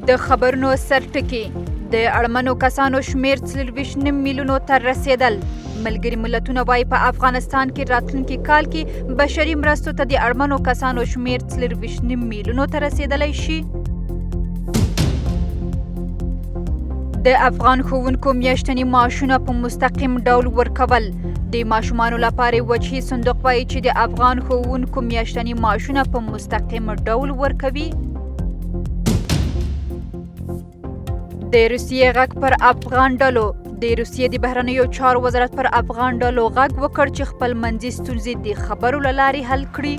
د خبرونو سرټکي د اړمنو کسانو شمیر 24 میلیونو ته رسیدل. ملګري ملتونه وایي په افغانستان کې راتلونکي کال کې بشري مرستو ته د اړمنو کسانو شمیر 24 میلیونو ته رسیدلی شي. د افغان ښوونکو میاشتني معاشونه په مستقیم ډول ورکول. د ماشومانو لپاره وجهي صندوق وایي چې د افغان ښوونکو میاشتني معاشونه په مستقیم ډول ورکوي. د روسیې غږ پر افغان ډلو. د روسیې د بهرنیو چارو وزارت پر افغان ډلو غږ وکړ چې خپل منځي ستونزې د خبرو له لارې حل کړي.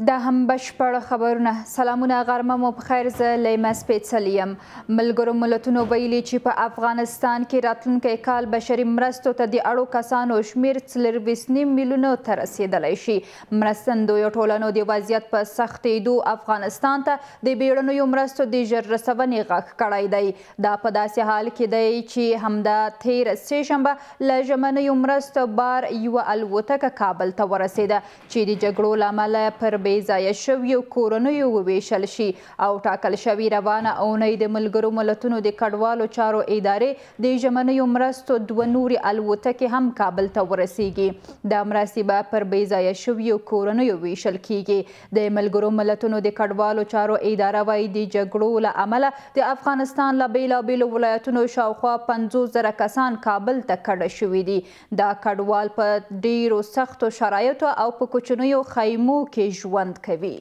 دا هم بشپړ خبرونه. سلامونه، غرمه مو بخیر. زه لیمه سپیڅلې یم. ملګرو ملتونو ویلي چې په افغانستان کې راتلونکی کال بشري مرستو ته د اړو کسانو شمیر 24 میلیونو ته رسیدلی شي. مرستندویو ټولنو د وضعیت په سختېدو افغانستان ته د بیړنیو مرستو د ژر رسونې غږ کړی دی. دا په داسې حال کې دی چې همدا تېره سېشنبه له ژمنیو مرستو بار یوه الوتکه کابل ته ورسېده چې د جګړو له امله پر ځایه شویو کورنیو وویشل شي او ټاکل شوي روانه اونۍ د ملګرو ملتونو د کډوالو چارو ادارې د ژمنیو مرستو 2 نورې الوتکې هم کابل ته ورسیږي. دا مرستې به پر بې ځایه شویو کورنیو ویشل کیږي. د ملګرو ملتونو د کډوالو چارو اداره وایي د جګړو له امله د افغانستان له بیلابیلو ولایتونو شاوخوا 50,000 کسان کابل ته کډه شوي دي. دا کډوال په ډیرو سختو شرایطو او په کوچنیو خیمو کې ژوند کوي.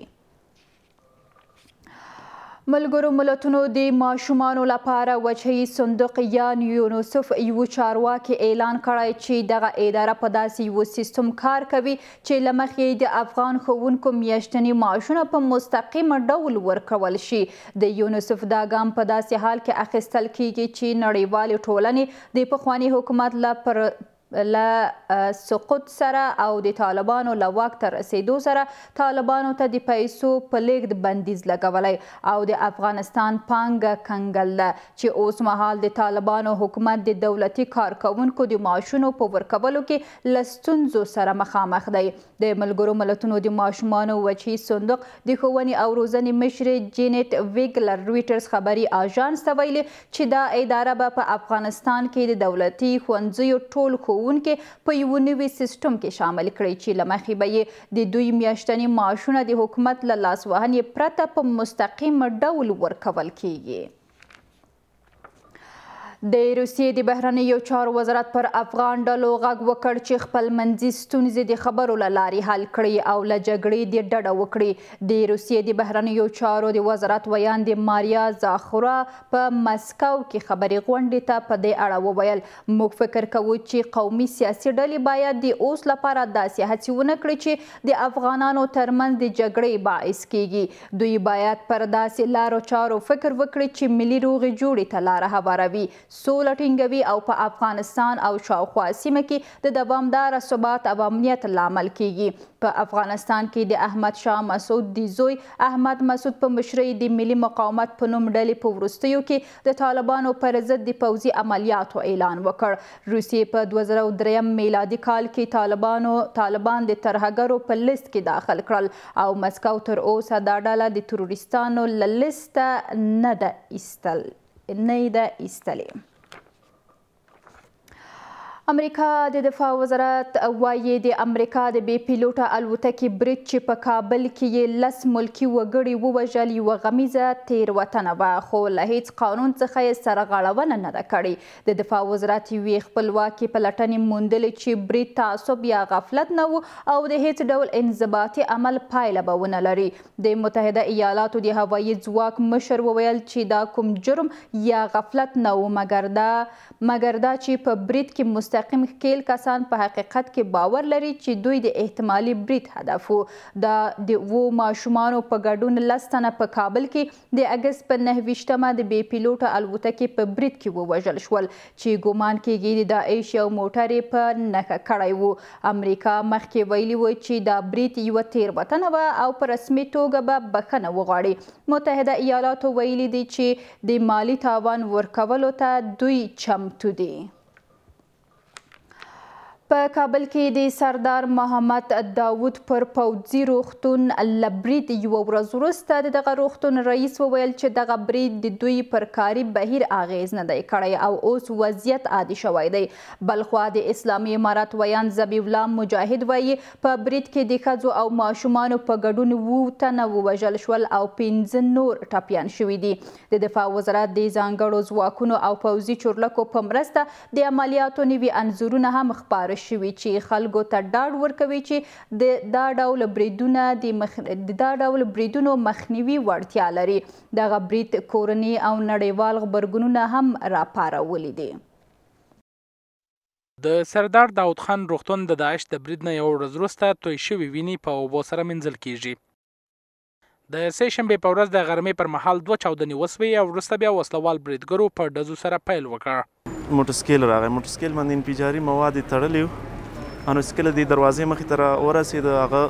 ملګرو ملتونو د ماشومانو لپاره وجهي صندوق یا یونیسف یو چارواکي اعلان کړی چې دغه اداره په داسې یو سیستم کار کوي چې له مخې د افغان ښوونکو میاشتني معاشونه په مستقیم ډول ورکول شي. د یونیسف دا ګام په داسې حال کې اخیستل کیږي چې نړیوالې ټولنې د پخواني حکومت له سقوط سره او د طالبانو له واک ته رسیدو سره طالبانو ته د پیسو په لیږد بندیز لګولی او د افغانستان پانګه کنګل ده چې اوس مهال د طالبانو حکومت د دولتي کارکوونکو د معاشونو په ورکولو کې له ستونزو سره مخامخ دی. د ملګرو ملتونو د ماشومانو وجهي صندوق د ښوونې او روزنې مشرې جینیټ ویګلر رویټرز خبري آژانس ته ویلي چې دا اداره به په افغانستان کې د دولتي ښوونځیو ټول ښوونکي په یو نوي سیستم کې شامل کړي چې له مخې به یې د دوی میاشتني معاشونه د حکومت له لاسوهنې پرته په مستقیم ډول ورکول کیږي. د روسیې د بهرنیو چارو وزارت پر افغان ډلو غږ وکړ چې خپل منځي ستونزې د خبرو له لارې حل کړي او له جګړې د ډډه وکړي. د روسیې د بهرنیو چارو د وزارت ویان د ماریا زاخورا په مسکو کې خبري غونډې ته په دې اړه وویل: موږ فکر کوو چې قومي سیاسي ډلې باید د اوس لپاره داسې هڅې ونه کړي چې د افغانانو ترمنځ د جګړې باعث کیږي. دوی باید پر داسې لارو چارو فکر وکړي چې ملي روغې جوړې ته لاره هواروي، سوله ټینګوي او په افغانستان او شاوخوا سیمه کې د دوامداره ثبات او امنیت لامل کیږي. په افغانستان کې د احمد شاه مسعود د زوی احمد مسعود په مشرۍ د ملي مقاومت په نوم ډلې په وروستیو کې د طالبانو پر ضد د پوځي عملیاتو اعلان وکړ. روسیې په 2003 میلادي کال کې طالبان د ترهګرو په لیست کې داخل کړل او مسکو تر اوسه دا ډله د تروریستانو له لیسته نه ده ایستلې. امریکا د دفاع وزارت وایي د امریکا د بې پیلوټه الوتکې برید چې په کابل کې یې 10 ملکي وګړي ووژل یوه غمیزه تېروتنه وه، خو له هیڅ قانون څخه یې سرغړونه نه ده کړې. د دفاع وزارت یوې خپلواکې پلټنې موندلې چې برید تعصب یا غفلت نه و او د هیڅ ډول انضباطي عمل پایله به ونه لري. د متحده ایالاتو د هوایي ځواک مشر وویل چې دا کوم جرم یا غفلت نه و مګر دا چې په برید کې مستقیم ښکیل کسان په حقیقت کې باور لري چې دوی د احتمالي برید هدف وو. د 7 ماشومانو په ګډون 10 تنه په کابل کې د اګست په 9 د بې پیلوټه الوتکې په برید کې ووژل شول چې ګومان کېږي د داعش یو موټر یې په نښه کړی و. امریکا مخکې ویلي و چې دا برید یوه تېروتنه وه او په رسمي توګه به بخښنه وغواړي. متحده ایالاتو ویلي دي چې د مالی تاوان ورکولو ته دوی چمتو دي. په کابل کې د سردار محمد داود پر پوځي روغتون له برید یوه ورځ وروسته د دغه روغتون رئیس وویل چې دغه برید د دوی پر کاري بهیر اغیز نه دی کړی او اوس وضعیت عادي شوی دی. بلخوا د اسلامي امارت ویان ذبیح الله مجاهد وایي په برید کې د ښځو او ماشومانو په ګډون 7 تنه ووژل شول او 15 نور ټپیان شوي دي. د دفاع وزارت د ځانګړو ځواکونو او پوځي چورلکو په مرسته د عملیاتو نوي انځورونه هم خپاره شوي چې خلکو ته ډاډ ورکوي چې دا ډول بریدونو مخنیوي وړتیا لري. دغه برید کورني او نړیوال غبرګونونه هم راپارولي دي. د سردار داود خان روغتون د داعش د برید نه یو ورځ وروسته توی شوي وینې په اوبو سره مینځل کیږي. د سې شنبې په ورځ د غرمې پر مهال 2 چاودنې وسوې او وروسته بیا وسلوال بریدګرو په ډزو سره پیل وکړ. موټرسکیل راغی. موټرسکیل باندې انفجاري مواد یې تړلي وو او نو سکله د دروازې مخې ته راورسېد هغه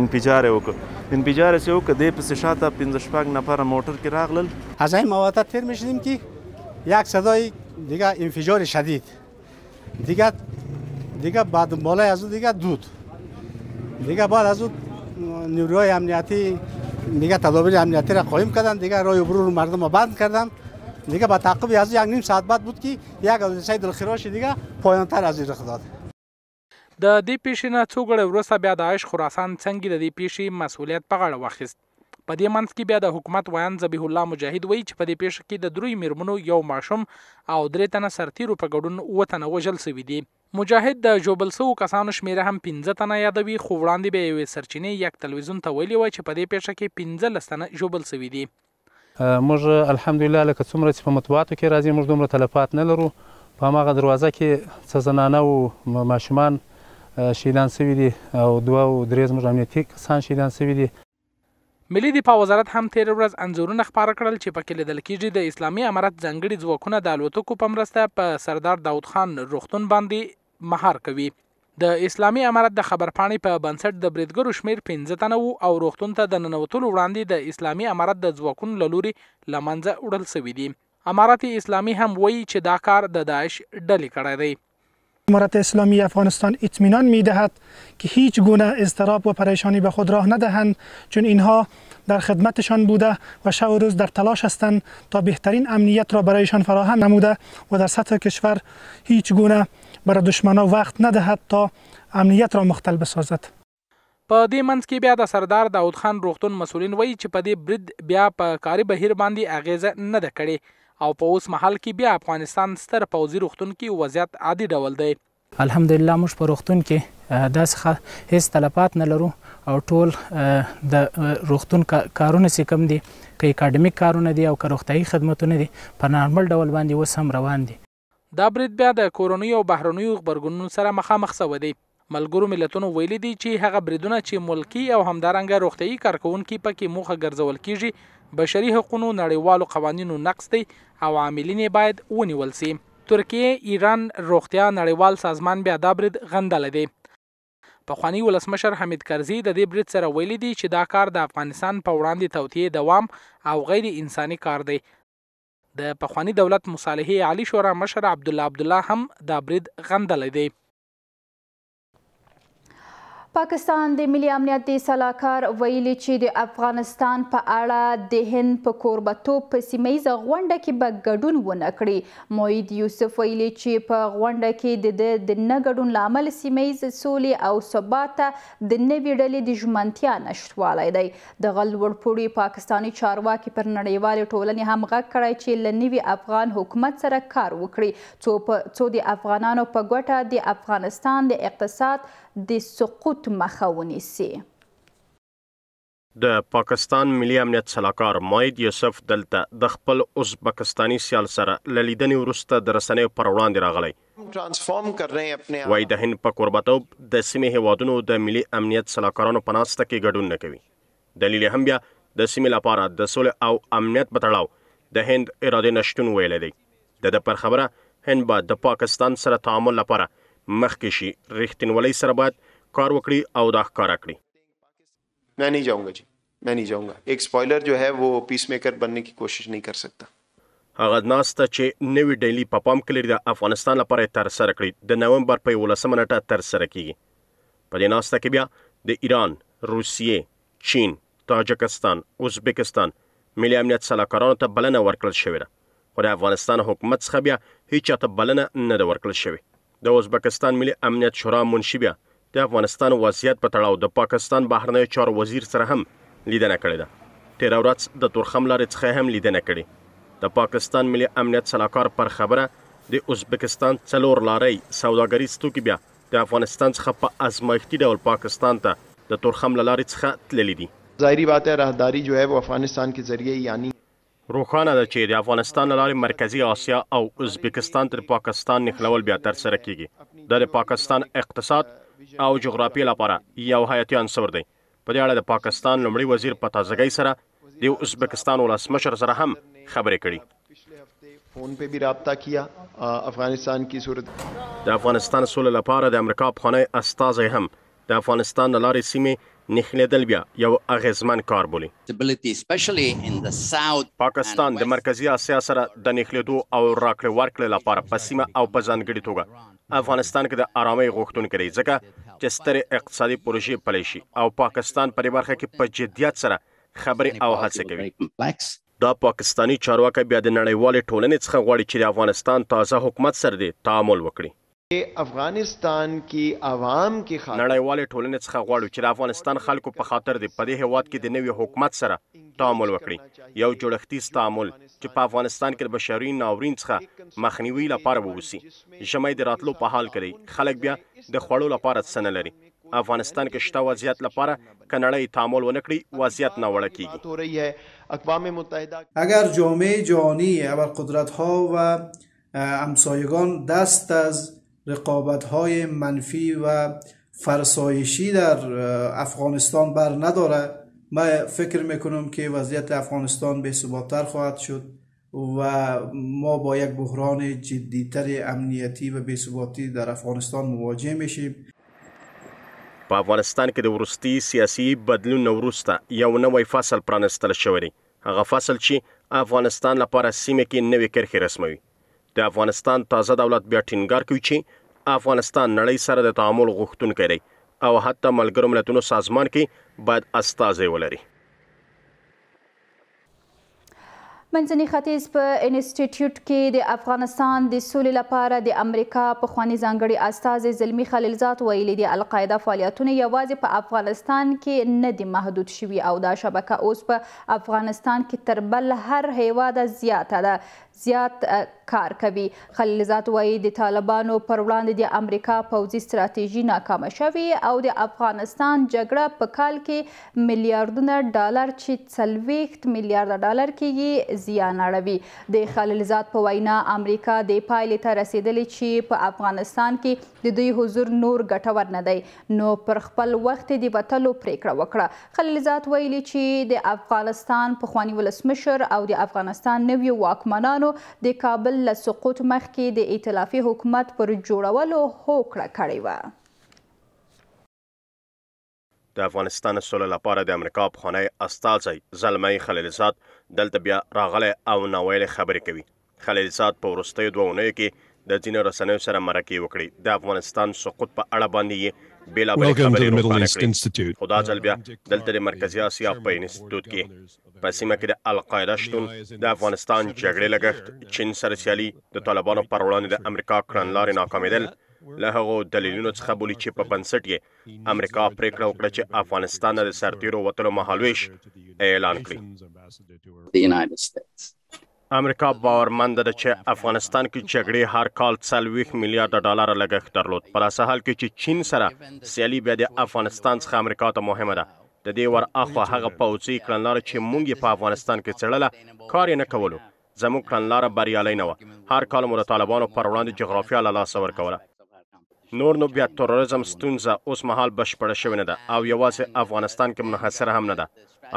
انفجار یې وکړ. انفجار یې وکړ دی پسې شاته 15 نفر موټر کې راغلل. از این مواقع تر میشدیم که یک صدای دیگه انفجار شدید دیگه بعد بالای از اون دیگه دود دیگه بعد از اون نیروهای امنیتی دیگه تدابیر امنیتی را قایم کردن. دیگه راه عبور رو مردم بند کردن. دیگه با تعقیب از 1.5 ساعت بعد بود که یک حادثه دلخراش دیگه پایان‌تر از این رخ داد. د دې پیښې نه څو ګړی وروسته بیا داعش خراسان څنګه د دې پیښې مسؤلیت په غاړه واخیست. په دې منځ کې بیا د حکومت ویان ذبیح الله مجاهد وایي چې په دې پیښه کې د 3 میرمنو یو ماشوم او 3 تنه سرتیرو په ګډون 7 تنه وژل شوي دي. مجاهد د ژوبل شوو کسانو شمیره هم 15 تنه یادوي خو وړاندې به یوې سرچینې یک تلویزیون ته ویلي وای چې په دې پیښه کې 15 تنه ژوبل شوي دي. موږ الحمدلله لکه څومره چې په مطبوعاتو کې راځي موږ دومره تلفات نه لرو. په هماغه دروازه کې څه زنانه او ماشومان شهیدان شوي دي او 2 او 3 زموږ امنیتي کسان شهیدان شوي دي. ملي دفاع وزارت هم تېره ورځ انځورونه خپاره کړل چې پکې لیدل کېږي د اسلامي امارت ځانګړي ځواکونه د الوتکو په مرسته په سردار داود خان روغتون باندې مهار کوي. د اسلامي امارت د خبرپاڼې په بنسټ د بریدګرو شمیر 15 تنه وو او روغتون ته د ننوتلو وړاندې د اسلامي امارت د ځواکونو له لوري له منځه وړل شوي دي. امارت اسلامی هم وایي چې دا کار د داعش ډلې کړی دی. امارت اسلامی افغانستان اطمینان می‌دهد که هیچ گونه اضطراب و پریشانی به خود راه ندهند چون اینها در خدمتشان بوده و شب و روز در تلاش هستند تا بهترین امنیت را برایشان فراهم نموده و در سطح کشور هیچ گونه برای دشمنان وقت ندهد تا امنیت را مختل بسازد. په دې منځ کې بیا د سردار داود خان روغتون مسؤلین وایي چې په دې برید بیا په کاري بهیر باندې اغیزه نه ده کړې او په اوس مهال کې بیا افغانستان ستر پوځي روغتون کې وضعیت عادي ډول دی. الحمدلله موږ په روغتون کې داسې هیڅ تلفات نه لرو او ټول د روغتون کارونه چې کوم دي که اکاډمیک کارونه دي او که روغتیایي خدمتونه دي په نارمل ډول باندې اوس هم روان دي. دا برید بیا د کورنیو او بهرنیو غبرګونونو سره مخامخ شوی دی. ملګرو ملتونو ویلي دي چې هغه بریدونه چې ملکي او همدارنګه روغتیایي کارکوونکي پکې موخه ګرځول کیږي بشري حقوقو نړیوالو قوانینو نقض دی او عاملین یې باید ونیول سي. ترکیه، ایران، روغتیا نړیوال سازمان بیا دا برید غندلی دی. پخواني ولسمشر حمید کرزي د دې برید سره ویلي دي چې دا کار د افغانستان په وړاندې توطیې دوام او غیر انساني کار دی. د پخواني دولت مصالحې عالی شورا مشر عبدالله هم دا برید غندلی دی. پاکستان د ملي امنیت د سلاکار ویلي چې د افغانستان په اړه د هند په کوربتوب په سیمه غونډه کې به ګډون ونه کړي. موید یوسف ویلي چې په غونډه کې د نه ګډون لامل سیمه سولې او ثبات د نوې ډلې د ژمنتیا نشتوالی دی. دغه لوړپوړي پاکستاني چارواکي پر نړیوالې ټولنې هم غږ کړی چې له نوي افغان حکومت سره کار وکړي څو د افغانانو په ګوته د افغانستان د اقتصاد د سقوط مخه ونیسي. د پاکستان ملي امنیت سلاکار موید یوسف دلته د خپل ازبکستاني سیال سره له لیدنې وروسته د رسنیو پر وړاندې راغلی وایي د هند په کوربتوب د سیمې هیوادونو د ملي امنیت سلاکارانو په ناسته کې ګډون نه کوي. دلیل هم بیا د سیمې لپاره د سولې او امنیت په تړاو د هند ارادې نشتون ویلی دی. د ده پر خبره هند به د پاکستان سره تعامل لپاره مخکې شي، رښتینولۍ سره باید کار وکړي او دا ښکاره کړي. मैं नहीं जाऊंगा जी, मैं नहीं जाऊंगा. एक स्पॉइलर जो है वो पीस मेकर बनने की कोशिश नहीं कर सकता. هغه ناسته چې نوی ډیلی په پام کې لري د افغانستان لپاره ترسره کړي د نومبر په 11 نیټه ترسره کیږي. په دې ناسته کې بیا د ایران، روسیې، چین، تاجکستان، ازبکستان ملي امنیت سلاکارانو ته بلنه ورکړل شوې ده، خو د افغانستان حکومت څخه بیا هیڅ چاته بلنه نه ده ورکړل شوې. د ازبکستان ملي امنیت شورا منشي بیا د افغانستان وضعیت په تړاو د پاکستان بهرنیو چارو وزیر سره هم لیدنه کړې ده. تېره ورځ د تورخم لارې څخه هم لیدنه کړې. د پاکستان ملي امنیت سلاکار پر خبره د ازبکستان 4 لارۍ سوداګریز توکي بیا د افغانستان څخه په ازمایښتي ډول پاکستان ته د تورخم له لارې څخه تللي دي. ظاهری بات है راهداری जो है वो अफगानिस्तान के जरिए यानी روښانه ده چې د افغانستان له لارې مرکزی آسیا او ازبکستان تر پاکستان نښلول بیا ترسره کیږي. د پاکستان اقتصاد او جغرافیې لپاره یو حیاتي عنصر دی. په دې اړه د پاکستان لومړي وزیر په تازګۍ سره د ازبکستان ولسمشر سره هم خبرې کړي. فون पे भी رابطہ کیا. افغانستان کی صورت د افغانستان سولې لپاره د امریکا پخوانی استازی هم د افغانستان له لارې سیمې نښلېدل بیا یو اغیزمن کار بولي. پاکستان د مرکزی آسیا سره د نښلېدو او راکړې ورکړې لپاره په سیمه او په ځانګړې توګه افغانستان کې د آرامۍ غوښتونکی دی، ځکه چې سترې اقتصادي پروژې پلی شي او پاکستان په دې برخه کې په جدیت سره خبرې او هڅې کوي. دا پاکستانی چارواکي بیا د نړیوالې ټولنې څخه غواړي چې د افغانستان تازه حکومت سره د تعامل وکړي. افغانستان کی عوام کی خاطر نړیوالې ټولنې څخه غواړو چې د افغانستان خلکو په خاطر د په دې هیواد کې د نوي حکومت سره تعامل وکړي، یو جوړښتیز تعامل چې په افغانستان کې د بشري ناورین څخه مخنیوي لپاره ووسی. ژمی د راتلو په حال کې دی، خلک بیا د خوړو لپاره څه نه لري. افغانستان کې شته وضعیت لپاره که نړۍ تعامل ونه کړي وضعیت ناوړه کیږي. اقوام متحده اگر جامعه جهانی ابرقدرت‌ها و همسایگان دست از رقابت‌های منفی و فرسایشی در افغانستان بر نداره، من فکر میکنم که وضعیت افغانستان بی‌ثبات‌تر خواهد شد و ما با یک بحران جدی‌تر امنیتی و بی‌ثباتی در افغانستان مواجه میشیم. په افغانستان کې د وروستي سیاسي بدلون وروسته یو نوی فصل پرانستل شوی دی، هغه فصل چې افغانستان لپاره سیمه کې نوې کرښې رسموي. د افغانستان تازه دولت بیا ټینګار کوي چې افغانستان نړۍ سره د تعامل غوښتونکی دی او حتی ملګرو ملتونو سازمان کې باید استازی ولري. منځني ختیځ په انسټیټیوټ کې د افغانستان د سولې لپاره د امریکا پخواني ځانګړي استازی زلمي خلیلزاد ویلي دي القاعده فعالیتونه یوازې په افغانستان کې نه دي محدود شوي او دا شبکه اوس په افغانستان کې تر بل هر هیواد زیات کار کوي. خلیلزاد وایي د طالبانو پر وړاندې د امریکا پوځي ستراتیژي ناکامه شوې او د افغانستان جګړه په کال کې میلیارډونه ډالر چې 40 میلیارډ ډالر کېږي زیان اړوي. د خلیلزاد په وینا امریکا د پایلې ته رسېدلې چې په افغانستان کې د دوی حضور نور ګټور نه دی، نو پر خپل وخت د وتلو پریکړه وکړه. خلیلزاد ویلي چې د افغانستان پخواني ولسمشر او د افغانستان نویو واکمنانو د کابل له سقوط مخکې د ائتلافي حکومت پر جوړولو هوکړه کړې وه. د افغانستان سولې لپاره د امریکا پخوانی استازی زلمی خلیلزاد دلته بیا راغلی او ناویلې خبرې کوي. خلیلزاد په وروستیو 2 اونیو کې د ځینو رسنیو سره مرکې وکړي. د افغانستان سقوط په اړه باندې یې بېلابېلې خبرې روښانه کړې، خو دا ځل بیا دلته د مرکزي اسیا په انسټیټیوټ کې په سیمه کې د القاعده شتون، د افغانستان جګړې لګښت، چین سره سیالي، د طالبانو پر وړاندې د امریکا کړنلارې ناکامېدل له هغو دلیلونو څخه بولي چې په بنسټ یې امریکا پریکړه وکړه چې افغانستان نه د سرتیرو وتلو مهالویش اعلان کړي. امریکا باورمند ده چې افغانستان کې جګړې هر کال 40 میلیارډ ډالر لګښت درلود، په داسې حال کې چې چین سره سیالي بیا د افغانستان څخه امریکا ته مهمه ده. د دې ور اخوا هغه پوځي کړنلاره چې موږ یې په افغانستان کې څېړله کار یې نه کولو. زموږ کړنلاره بریالۍ نه وه. هر کال مو د طالبانو پر وړاندې جغرافیه له لاسه ورکوله. نور نو بیا تروریزم ستونزه اوس مهال بشپړه شوې نه ده او یوازې افغانستان کې منحصره هم نه ده.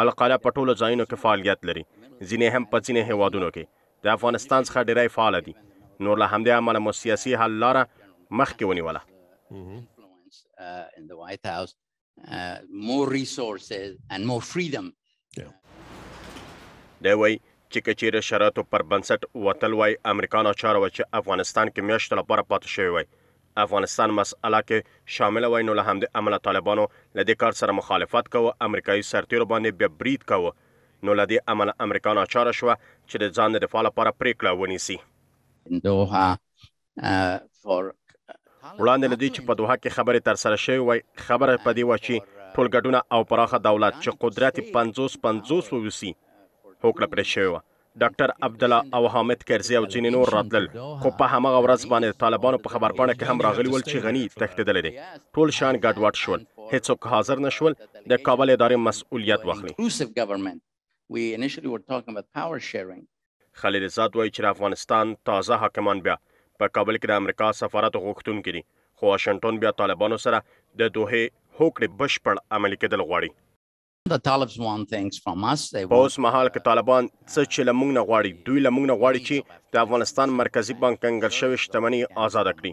القاعده په ټولو ځایونو کې فعالیت لري، ځینې هم په ځینې هیوادونو کې د افغانستان څخه ډیری فعاله دي. نور له همدې امله مو سیاسي حل لاره مخکې ونیوله. دی وایي چې که چیرې شرایطو پر بنسټ وتل وای امریکا ناچاره وه چې افغانستان کې میاشتو لپاره پاتې شوی وای، افغانستان مسئله کې شامله وای، نو له همدې امله طالبانو له دې کار سره مخالفت کوه، امریکایي سرتیرو باندې بیا برید کوه، نو له دې امله امریکا ناچاره شوه چې د ځان د دفاع لپاره پریکړه ونیسي. وړاندې له دې چې په دوحه کې خبرې ترسره شوې وای، خبره په دې وه چې ټول ګډونه او پراخه دولت چې قدرت 50-50 وویسي هوکړه پرې شوې وه. ډاکټر عبدالله او حامد کرزي او ځینې نور راتلل، خو په همغه ورځ باندې طالبانو په خبرپاڼه کې هم راغلي ول چې غني تښتېدلی دی. ټول شیان ګډوډ شول، هېڅوک حاضر نه شول د کابل ادارې مسؤلیت واخلي. خلیلزاد وایي چې د افغانستان تازه حاکمان بیا په کابل کې د امریکا سفارت غوښتونکي دي، خو واشنګټن بیا طالبانو سره د دوحې هوکړې بشپړ عملي کېدل غواړي. په اوس مهال کې طالبان څه چې له موږ نه غواړي، دوی له موږ نه غواړي چې د افغانستان مرکزي بانک کنګل شوې شتمني آزاده کړي،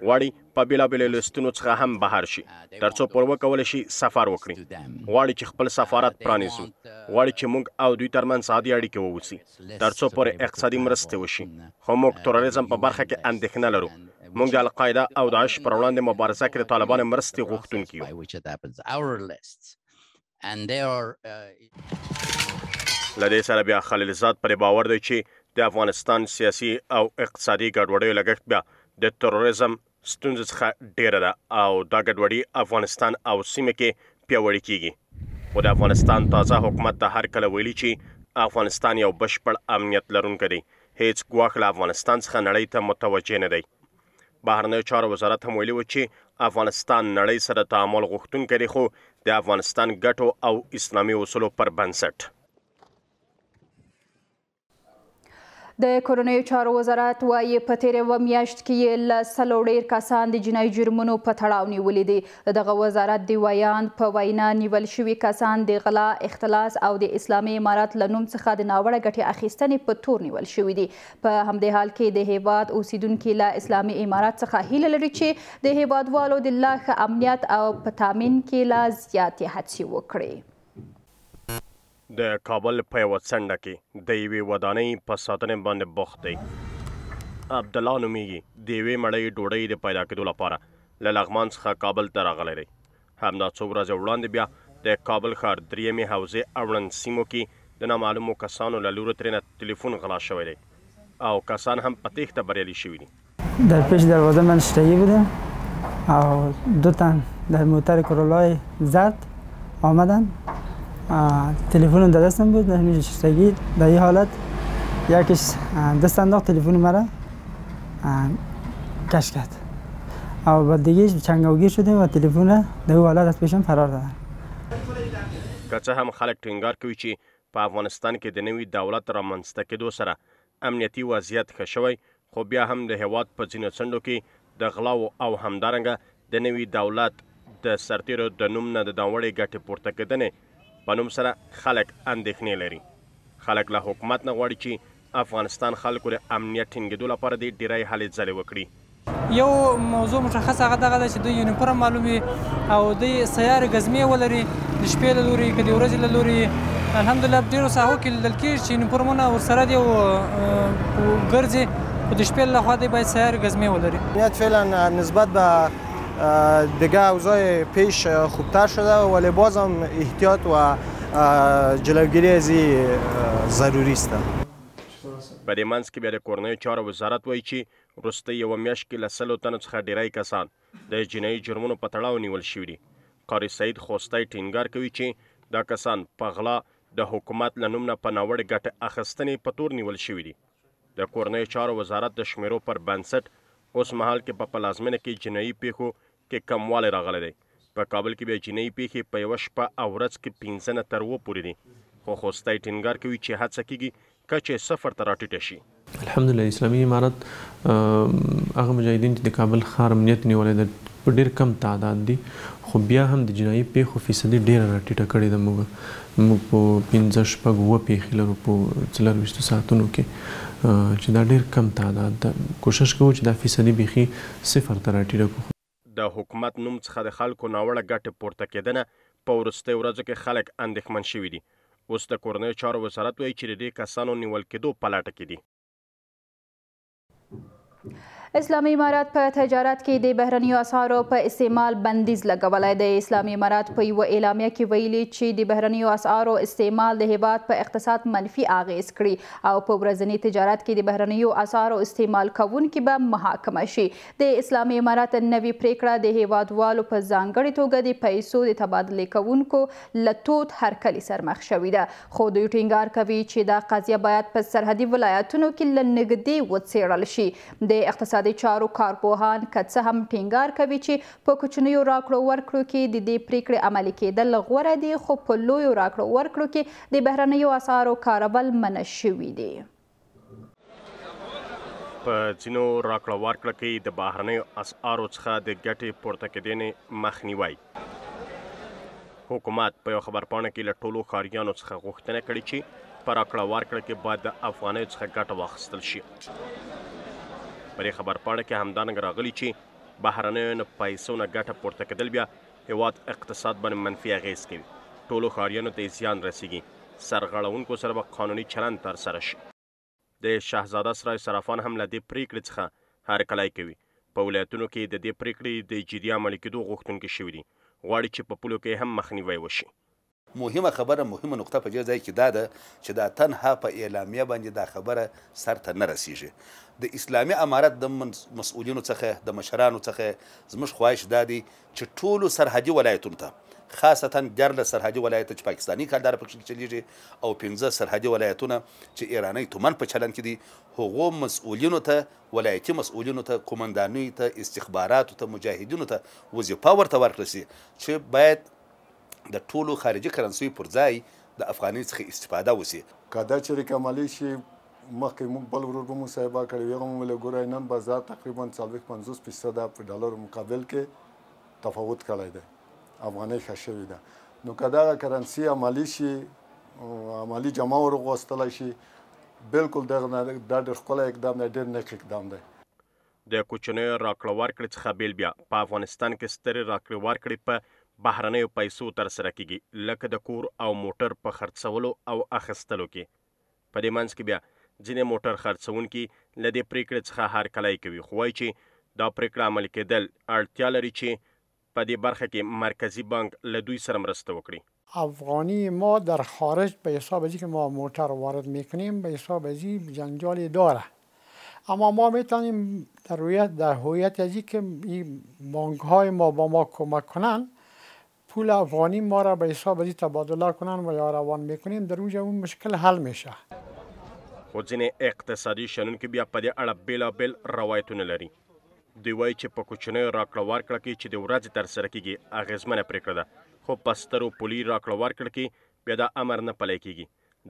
غواړي په بېلابېلو لیستونو څخه هم بهر شي تر څو پر وکولی شي سفر وکړي، غواړي چې خپل سفارت پرانیزو، غواړي چې موږ او دوی ترمنځ عادي اړیکې ووسي تر څو پورې اقتصادي مرستې وشي. خو موږ تروریزم په برخه کې اندېښنه لرو. موږ د القاعده او داعش پر وړاندې مبارزه کې د طالبانو مرستې غوښتونکي یو. له دې سره بیا خلیلزاد پرې باور دی چې د افغانستان سیاسي او اقتصادي ګډوډیو لګښت بیا د تروریزم ستونزې څخه ډیره ده او دا ګډوډي افغانستان او سیمه کې پیاوړې کیږي. خو د افغانستان تازه حکومت ته هر کله ویلي چې افغانستان یو بشپړ امنیت لرونکی دی، هیڅ ګواښ له افغانستان څخه نړۍ ته متوجه نه دی. بهرنیو چارو وزارت هم ویلي و چې افغانستان نړۍ سره تعامل غوښتونکی دی، خو د افغانستان ګټو او اسلامي اصولو پر بنسټ. د کورنیو چارو وزارت وایي په تېره یوه میاشت کې یې له 100 ډېر کسان د جنایي جرمونو په تړاو نیولي دي. د دغه وزارت د ویاند په وینا نیول شوي کسان د غلا، اختلاس او د اسلامي امارت له نوم څخه د ناوړه ګټې اخیستنې په تور نیول شوي دي. په همدې حال کې د هیواد اوسیدونکي له اسلامي امارت څخه هیله لري چې د هیوادوالو د لا ښه امنیت او په تامین کې لا زیاتې هڅې وکړي. د کابل په یوه څنډه کې د یوې ودانۍ په ساتنې باندې بوخت دی. عبدالله نومیږي، د یوې مړۍ ډوډۍ د پیدا کېدو لپاره له لغمان څخه کابل ته راغلی دی. همدا څو ورځې وړاندې بیا د کابل ښار درېیمې حوزې اړوند سیمو کې د نامعلومو کسانو له لوري ترېنه تلیفون غلا شوی دی او کسان هم په تېښته بریالي شوي دي. در پیش دروازه من شتگی بودم او 2 تن در موتر کرولای زد آمدن، تلفنم در دستم بود، در نشستگی در این حالت یکیش دست انداخت تلفن مرا کش کرد او بعد دیگه چنگاوگیر شدیم و تلفن در این حالت از پیشم فرار دادن. که څه هم خلک ټینګار کوي چې په افغانستان کې د نوي دولت رامنځته کېدو سره امنیتي وضعیت ښه شوی، خو بیا هم د هیواد په ځینو څنډو کې د غلاو او همدارنګه د نوي دولت د سرتیرو د نوم نه د ناوړې ګټې پورته کېدنې په نوم سره خلک اندېښنې لري. خلک له حکومت نه غواړي چې افغانستان خلکو د امنیت ټینګېدو لپاره د ډیری هلې ځلې وکړي. یو موضوع مشخص هغه دغه ده چې دوی یونیفورم معلوم وي او دوی سیارې ګزمې ولري، د شپې له لوري که د ورځې له لوري. الحمدلله په ډېرو ساحو کې لیدل کېږي چې یونیفورمونه ورسره دي او ګرځي، خو د شپې له خوا دوی باید سیارې ګزمې ولري. امنیت فعلا نسبت به دیگه اوضاع پیش خوبتر شده ولی بازم احتیاط و جلوگیری از این ضروری است. په دې منځ کې بیا د کورنیو چارو وزارت وایي چې وروستۍ یوه میاشت کې له 100 تنو څخه ډیری کسان د جنایي جرمونو په تړاو نیول شوي دي. قاري سعید خوستی ټینګار کوي چې دا کسان په غلا، د حکومت له نوم نه په ناوړې ګټې اخیستنې په تور نیول شوي دي. د کورنیو چارو وزارت د شمیرو پر بنسټ اوس مهال کې په پلازمینه کې جنایي پیښو کې کموالی راغلی دی. په کابل کې بیا جنایي پیښې په یوه شپه او ورځ کې 15 نه تر 7 پورې دي. خو خوستی ټینګار کوي چې هڅه کېږي کچې صفر ته راټیټه شي. الحمدلله اسلامي امارت هغه مجاهدین چې د کابل ښار امنیت نیولی ده په ډېر کم تعداد دي، خو بیا هم د جنایي پیښو فیصدي ډېره راټیټه کړې ده. موږ په 15 شپږ اووه پیښې لرو په 24 ساعتونو کې چې دا ډېر کم تعداد ده. کوشش کوو چې دا فیصدي بیخي صفر ته راټیټه کړو. د حکومت نوم څخه د خلکو ناوړه ګټې پورته کېدنه په وروستیو ورځو کې خلک اندېښمن شوي دي. اوس د کورنیو چارو وزارت وایي چې د دې کسانو نیول کېدو په لټه کې دي. اسلامي امارات په تجارت کې د بهرنیو اسعارو په استعمال بندیز لګولی دی. اسلامي امارات په یوه اعلامیه کې ویلي چې د بهرنیو اسعارو استعمال د هیواد په اقتصاد منفي اغیز کړي او په ورځني تجارت کې د بهرنیو اسعارو استعمال کوونکي به محاکمه شي. د اسلامي امارات نوې پریکړه د هیوادوالو په ځانګړې توګه د پیسو د تبادلې کوونکو له تود هرکلي سره مخ شوې ده، خو دوی ټینګار کوي چې دا قضیه باید په سرحدي ولایتونو کې له نږدې وڅېړل شي. د اقتصادي چارو کارپوهان که څه هم ټینګار کوي چې په کوچنیو راکړو ورکړو کې د دې پریکړې عملي کېدل غوره دي، خو په لویو راکړو ورکړو کې د بهرنیو اسعارو کارول منع شوي دي. په ځینو راکړه ورکړه کې د بهرنیو اسعارو څخه د ګټې پورته کېدنې مخنیوی. حکومت په یو خبرپاڼه کې له ټولو ښاریانو څخه غوښتنه کړې چې په راکړه ورکړه کې باید د افغانیو څخه ګټه واخیستل شي. په دې خبرپاڼه کې همدارنګه راغلي چې بهرنیو نه پیسو نه ګټه پورته کېدل بیا هېواد اقتصاد باندې منفي اغیز کوي. ټولو ښاریانو ته زیان رسیږي. سرغړونکو سره به قانوني چلند ترسره شي. د شهزاده سرای صرافان هم له دې پریکړې څخه هرکلی کوي. په ولایتونو کې د دې پریکړې د جدي عملي کېدو غوښتونکي شوي دي. غواړي چې په پولو کې هم مخنیوی وشي. مهمه خبره مهمه نقطه په دې ځای کې دا ده چې دا تنها په اعلامیه باندې دا خبره سر ته نه رسیږي. د اسلامي امارت د مسؤلینو څخه د مشرانو څخه زموږ خواهش دا دی چې ټولو سرحدي ولایتونو ته خاصتا 14 سرحدي ولایت چې پاکستاني کلدار پکې چلیږي او 15 سرحدي ولایتونه چې ایرانی تومن په چلن کې دي، هغو مسؤلینو ته ولایتي مسؤلینو ته قومندانیو ته استخباراتو ته مجاهدینو ته وظیفه ورته ورکړل شي چې باید د ټولو خارجي کرنسیو پر ځای د افغانۍ څخه استفاده وشي. که دا چېرې عملي شي، مخکې موږ بل ورور به مصاحبه کړې وي، هغه مو ویلې ګورئ نن بازار تقریبا 40-50% په ډالرو مقابل کې تفاوت کړی دی، افغانۍ ښه شوې ده. نو که دغه کرنسي عملي شي، عملي جمع ورغوستلی شي، بلکل دا ډېر ښکلی اقدام دی، ډېر نیک اقدام دی. د کوچنیو راکړه ورکړې څخه بیل بیا په افغانستان کې سترې راکړې ورکړې په بهرنیو پیسو ترسره کیږي، لکه د کور او موټر په خرڅولو او اخیستلو کې. په دې منځ کې بیا ځینې موټر خرڅونکي له دې پریکړې څخه هرکلی کوي، خو وایي چې دا پریکړه عملي کېدل اړتیا لري چې په دې برخه کې مرکزی بانک له دوی سره مرسته وکړي. افغانی ما در خارج به حساب ازی که ما موتر وارد میکنیم به حساب ازی جنجالی داره، اما ما میتونیم در هویت ازی که این بانک های ما با ما کمک کنن پول افغانی ما را به حساب ازی تبادله کنن و یا روان میکنیم، در اونجا اون مشکل حل میشه. خو ځینې اقتصادي شنونکي بیا په دې اړه بیلابیل روایتونه لري. دوی وایي چې په کوچنیو راکړه ورکړه کې چې د ورځې ترسره کیږي اغیزمنه پریکړه ده، خو په سترو پولي راکړه ورکړه کې بیا دا امر نه پلی کیږي،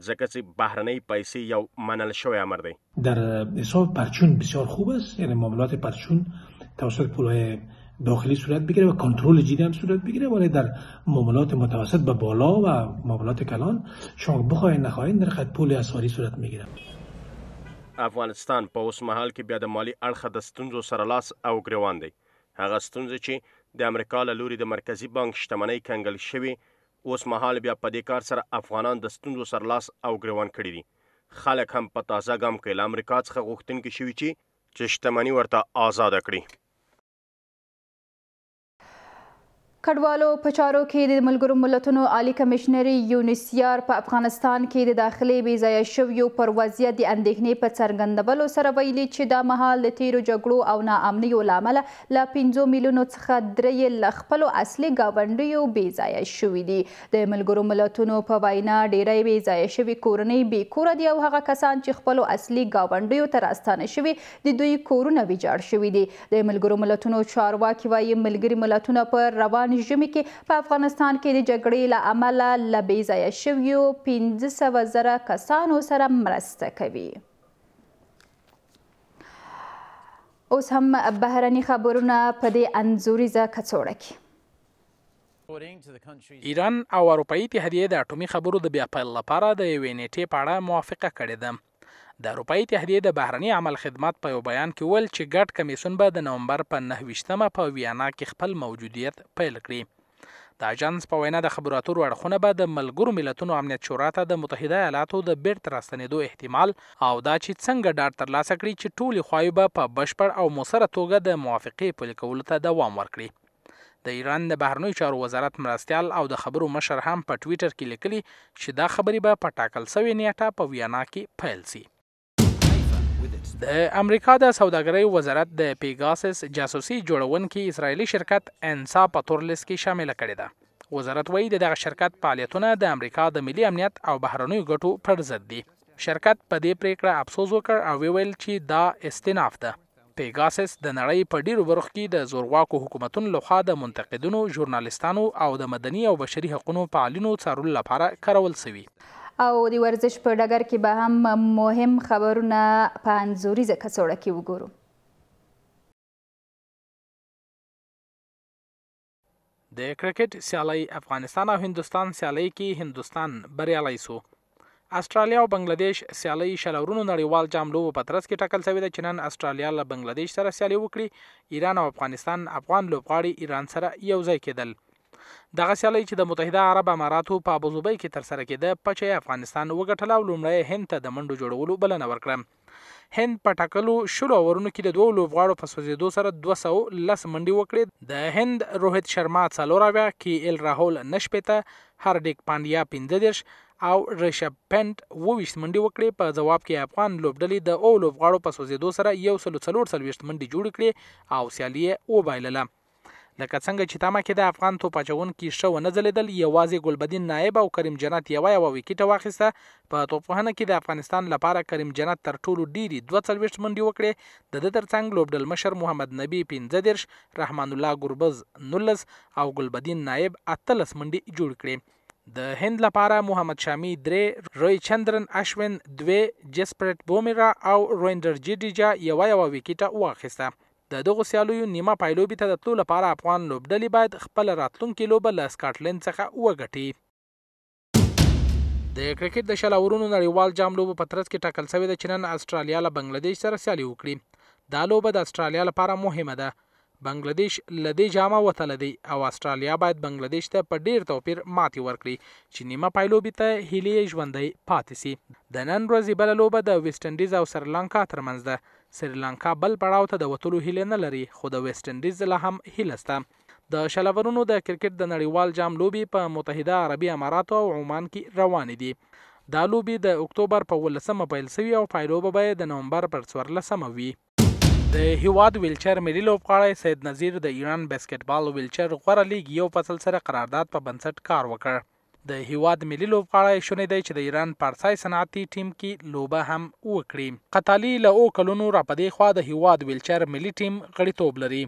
ځکه چې بهرنۍ پیسې یو منل شوی امر دی. در حساب پرچون بسیار خوب است، یعنی معاملات پرچون توسط پولهای داخلی صورت بگیره و کنترل جدی هم صورت بگیره، ولی در معاملات متوسط به بالا و معاملات کلان شما بخواید نخواهید در خط پول اسعاری صورت میگیره. افغانستان په اوس مهال کې بیا د مالی اړخه د ستونزو سره لاس او ګریوان دی. هغه ستونزې چې د امریکا له لوري د مرکزي بانک شتمنۍ کنګل شوي، اوس مهال بیا په دې کار سره افغانان د ستونزو سره لاس او ګریوان کړي دي. خلک هم په تازه ګام کې له امریکا څخه غوښتونکي شوي چې شتمني ورته آزاده کړي. کډوالو په چارو کې د ملګرو ملتونو عالی کمشنر یونیسیار په افغانستان کې د داخلي بې ځایه شویو پر وضعیت د اندېښنې په څرګندولو سره ویلي چې دا مهال د تیرو جګړو او ناامنیو له امله له 5 میلیونو څخه 3 له خپلو اصلي ګاونډیو بې ځایه شوي دي. د ملګرو ملتونو په وینا ډیری بې ځایه شوي کورنۍ بې کوره دي او هغه کسان چې خپلو اصلي ګاونډیو ته راستانه شوي د دوی کورونه ویجاړ شوي دي. د ملګرو ملتونو چارواکي وایي ملګري ملتونه پر روان روان ژمي کې په افغانستان کې د جګړې له امله له بې ځایه شویو 15,000 کسانو سره مرسته کوي. اوس هم بهرني خبرونه په دې انځوریزه کڅوړه کې. ایران او اروپایي اتحادیې د اټومي خبرو د بیا پیل لپاره د یوې نیټې په اړه موافقه کړې ده. د اروپایي اتحادیې د بهرني عمل خدمات په یو بیان کې ویل چې ګډ کمیسیون به د نومبر په 9 په ویانا کې خپل موجودیت پیل کړي. د اجانس په وینا د خبرو اترو اړخونه به د ملګرو ملتونو امنیت شورا ته د متحده ایالاتو د بیرته راستنېدو احتمال او دا چې څنګه ډاډ ترلاسه کړي چې ټولې خواوې به په بشپړ او مؤثره توګه د موافقې پلي کولو ته دوام ورکړي. د ایران د بهرنیو چارو وزارت مرستیال او د خبرو مشر هم په ټویټر کې لیکلي چې دا خبرې به په ټاکل سوې نیټه په ویانا کې پیل سي. د امریکا د سوداګرۍ وزارت د پیګاسس جاسوسي جوړونکي اسرائیلي شرکت انسا په تور لیست کې شامل کړی ده. وزارت وایي دغه شرکت فعالیتونه د امریکا د ملي امنیت او بهرنیو ګټو پر ضد دي. شرکت په دې پریکړه افسوس وکړ او ویل چې دا استناف ده. پیګاسس د نړۍ په ډیرو برخو کې د زورواکو حکومتونو لخوا د منتقدینو، ژورنالیستانو او د مدني او بشري حقوقو فعالینو څارلو لپاره کارول شوی. او د ورزش په ډګر کې به هم مهم خبرونه په انځوریزه کڅوړه کې وګورو. د کرکټ سیالۍ افغانستان او هندوستان سیالۍ کې هندوستان بریالی سو. استرالیا او بنگلاديش سیالۍ شلورونو نړیوال جام لوبو په ترڅ کې ټاکل شوې ده چې نن استرالیا له بنگلاديش سره سیالي وکړي. ایران او افغانستان افغان لوبغاړي ایران سره یو ځای کېدل. دغه سیالۍ چې د متحده عرب اماراتو په ابوظبي کې ترسره کېده پچې افغانستان وګټله او لومړی هند ته د منډو جوړولو بلنه ورکړه. هند په ټاکلو 10 اورونو کې د 2 لوبغاړو په سوځېدو سره 210 منډې وکړې. د هند روهیت شرما 40 کې ال راهول 9 هاردیک پانډیا 15 او ریشب پنت 22 منډې وکړې. په جواب کې افغان لوبډلې د او لوبغاړو په سوځېدو سره 144 منډې جوړې کړې او سیالي وبایلله. لکه څنګه چې تمه کې د افغان توپ اچونکي شو نه ځلیدل، یوازې ګلبدین نایب او کریم جنت یوه ویکټه واخیسته. په توپوهنه کې د افغانستان لپاره کریم جنت تر ټولو ډیرې 42 منډې وکړې. د ده ترڅنګ لوبډل مشر محمد نبی 15، رحمان الله ګربز 19 او ګلبدین نایب 18 منډې جوړ کړې. د هند لپاره محمد شامی 3، روی چندرن اشوین 2، جسپریت بومیرا او رویندر جډیجا یوه ویکټه واخیسته. د دغو سیالیو نیمه پایلوبې ته د تلو لپاره افغان لوبډلې باید خپل راتلونکې لوبه له سکاټلند څخه وګټي. د کرکټ د 10 اورونو نړیوال جام لوبو په ترڅ کې ټاکل شوې ده چې نن استرالیا له بنگلاديش سره سیالي وکړي. دا لوبه د استرالیا لپاره مهمه ده. بنگلاديش له دې جامه وتلی دی او استرالیا باید بنگلاديش ته په ډیر توپیر ماتې ورکړي چې نیمه پایلوبې ته هیلې ژوندۍ پاتې سي. د نن ورځې بله لوبه د ویسټ انډیز او سریلانکا ترمنځ ده. سریلانکا بل پړاو ته د وتلو هیله نه لري، خو د ویسټ انډیز له هم هیله شته. د 10 اورونو د کرکټ د نړیوال جام لوبې په متحده عربي اماراتو او عمان کې روانې دي. دا لوبې د اکتوبر په 18 پیل شوي او پایلوبه به د نومبر پر 14 وي. د هیواد ویلچر ملي لوبغاړی سید نذیر د ایران باسکټبال ویلچر غوره لیګ یو فصل سره قرارداد په بنسټ کار وکړ. د هیواد ملي لوبغاړی شونې دی چې د ایران پارسای صنعتي ټیم کې لوبه هم وکړي. قطالي له 2 کلونو راپدې خوا د هیواد ویلچر ملي ټیم غړیتوب لري.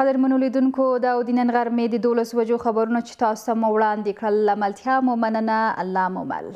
قدرمنو لیدونکو دا د نن غرمې د 12 بجو خبرونه چې تاسو مو وړاندې کړل، ملتیا مو مننه. الله مو مل.